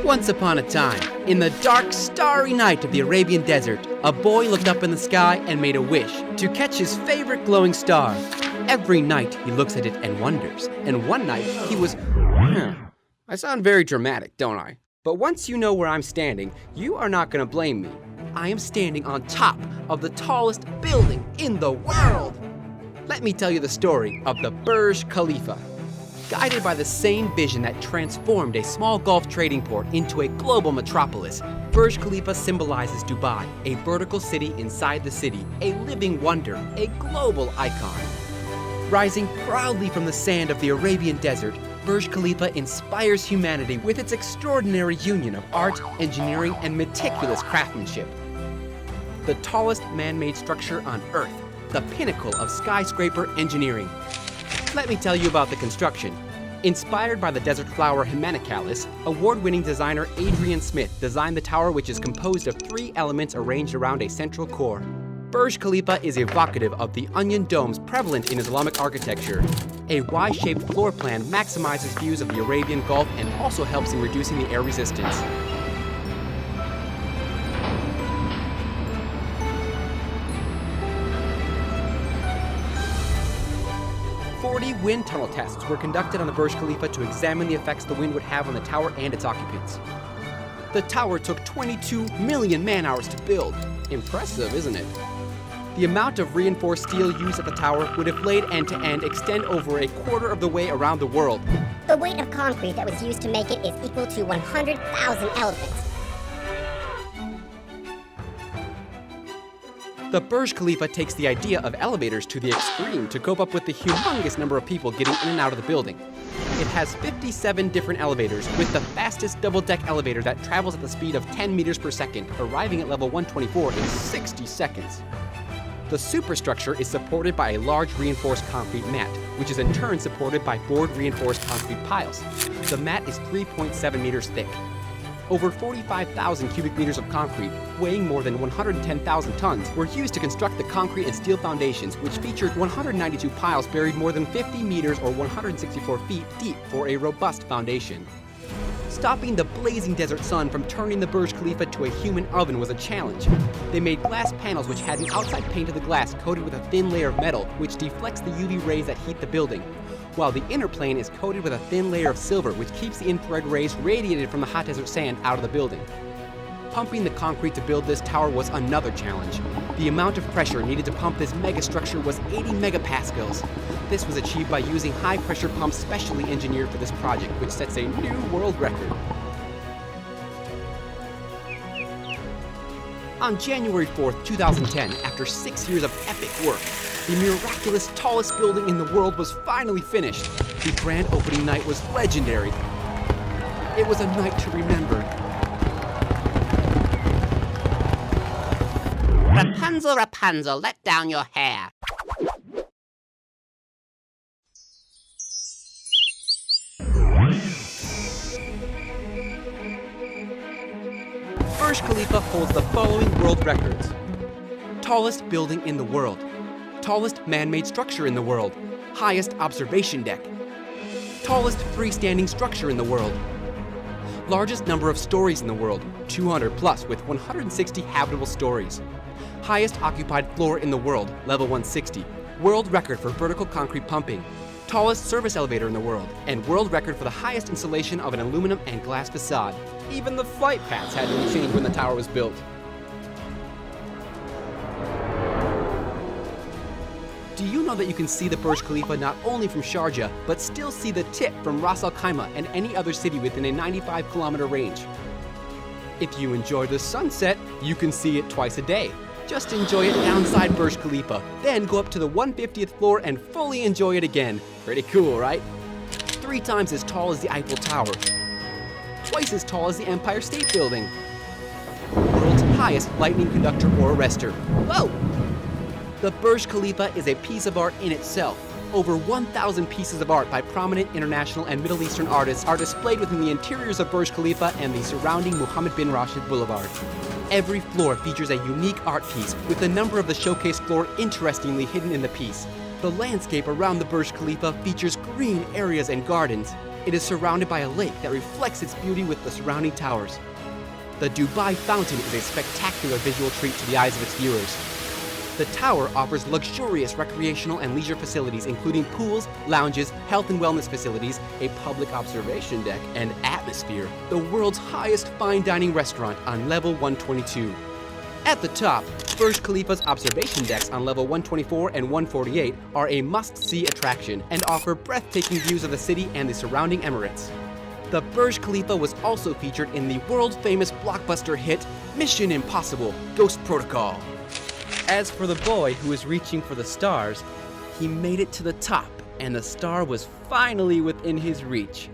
Once upon a time, in the dark, starry night of the Arabian desert, a boy looked up in the sky and made a wish to catch his favorite glowing star. Every night he looks at it and wonders, and one night he was... I sound very dramatic, don't I? But once you know where I'm standing, you are not going to blame me. I am standing on top of the tallest building in the world. Let me tell you the story of the Burj Khalifa. Guided by the same vision that transformed a small Gulf trading port into a global metropolis, Burj Khalifa symbolizes Dubai, a vertical city inside the city, a living wonder, a global icon. Rising proudly from the sand of the Arabian desert, Burj Khalifa inspires humanity with its extraordinary union of art, engineering, and meticulous craftsmanship. The tallest man-made structure on Earth, the pinnacle of skyscraper engineering. Let me tell you about the construction. Inspired by the desert flower Himanicalis, award-winning designer Adrian Smith designed the tower, which is composed of 3 elements arranged around a central core. Burj Khalifa is evocative of the onion domes prevalent in Islamic architecture. A Y-shaped floor plan maximizes views of the Arabian Gulf and also helps in reducing the air resistance. Wind tunnel tests were conducted on the Burj Khalifa to examine the effects the wind would have on the tower and its occupants. The tower took 22 million man-hours to build. Impressive, isn't it? The amount of reinforced steel used at the tower would have laid end-to-end extend over a quarter of the way around the world. The weight of concrete that was used to make it is equal to 100,000 elephants. The Burj Khalifa takes the idea of elevators to the extreme to cope up with the humongous number of people getting in and out of the building. It has 57 different elevators, with the fastest double-deck elevator that travels at the speed of 10 meters per second, arriving at level 124 in 60 seconds. The superstructure is supported by a large reinforced concrete mat, which is in turn supported by board-reinforced concrete piles. The mat is 3.7 meters thick. Over 45,000 cubic meters of concrete, weighing more than 110,000 tons, were used to construct the concrete and steel foundations, which featured 192 piles buried more than 50 meters or 164 feet deep for a robust foundation. Stopping the blazing desert sun from turning the Burj Khalifa to a human oven was a challenge. They made glass panels which had an outside pane of the glass coated with a thin layer of metal, which deflects the UV rays that heat the building, while the inner plane is coated with a thin layer of silver, which keeps the infrared rays radiated from the hot desert sand out of the building. Pumping the concrete to build this tower was another challenge. The amount of pressure needed to pump this megastructure was 80 megapascals. This was achieved by using high-pressure pumps specially engineered for this project, which sets a new world record. On January 4th, 2010, after 6 years of epic work, the miraculous tallest building in the world was finally finished. The grand opening night was legendary. It was a night to remember. Rapunzel, Rapunzel, let down your hair. Burj Khalifa holds the following world records. Tallest building in the world. Tallest man-made structure in the world. Highest observation deck. Tallest freestanding structure in the world. Largest number of stories in the world, 200 plus, with 160 habitable stories. Highest occupied floor in the world, level 160. World record for vertical concrete pumping. Tallest service elevator in the world, and world record for the highest insulation of an aluminum and glass facade. Even the flight paths had to be changed when the tower was built. Do you know that you can see the Burj Khalifa not only from Sharjah, but still see the tip from Ras Al Khaimah and any other city within a 95-kilometer range? If you enjoy the sunset, you can see it twice a day. Just enjoy it downside Burj Khalifa, then go up to the 150th floor and fully enjoy it again. Pretty cool, right? 3 times as tall as the Eiffel Tower. Twice as tall as the Empire State Building. World's highest lightning conductor or arrestor. Whoa! The Burj Khalifa is a piece of art in itself. Over 1,000 pieces of art by prominent international and Middle Eastern artists are displayed within the interiors of Burj Khalifa and the surrounding Mohammed bin Rashid Boulevard. Every floor features a unique art piece, with the number of the showcase floor interestingly hidden in the piece. The landscape around the Burj Khalifa features green areas and gardens. It is surrounded by a lake that reflects its beauty with the surrounding towers. The Dubai Fountain is a spectacular visual treat to the eyes of its viewers. The tower offers luxurious recreational and leisure facilities including pools, lounges, health and wellness facilities, a public observation deck, and Atmosphere, the world's highest fine dining restaurant on level 122. At the top, Burj Khalifa's observation decks on level 124 and 148 are a must-see attraction and offer breathtaking views of the city and the surrounding Emirates. The Burj Khalifa was also featured in the world-famous blockbuster hit Mission Impossible: Ghost Protocol. As for the boy who was reaching for the stars, he made it to the top, and the star was finally within his reach.